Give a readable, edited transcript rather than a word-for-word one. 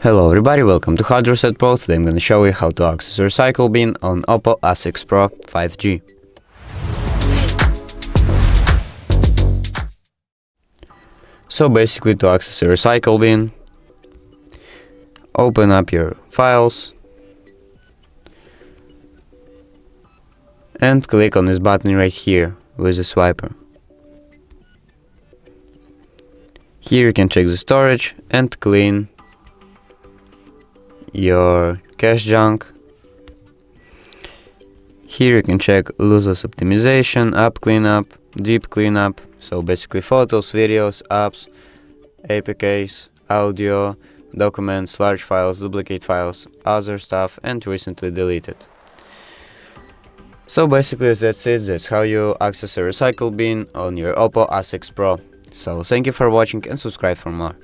Hello everybody, welcome to Hard Reset Pro. Today I'm going to show you how to access a recycle bin on OPPO A6 Pro 5G. So basically, to access a recycle bin, open up your files and click on this button right here with the swiper. Here you can check the storage and clean your cache junk. Here you can check lossless optimization, app cleanup, deep cleanup, so basically photos, videos, apps, APKs, audio, documents, large files, duplicate files, other stuff, and recently deleted. So basically that's it. That's how you access a recycle bin on your OPPO A6 Pro. So thank you for watching and subscribe for more.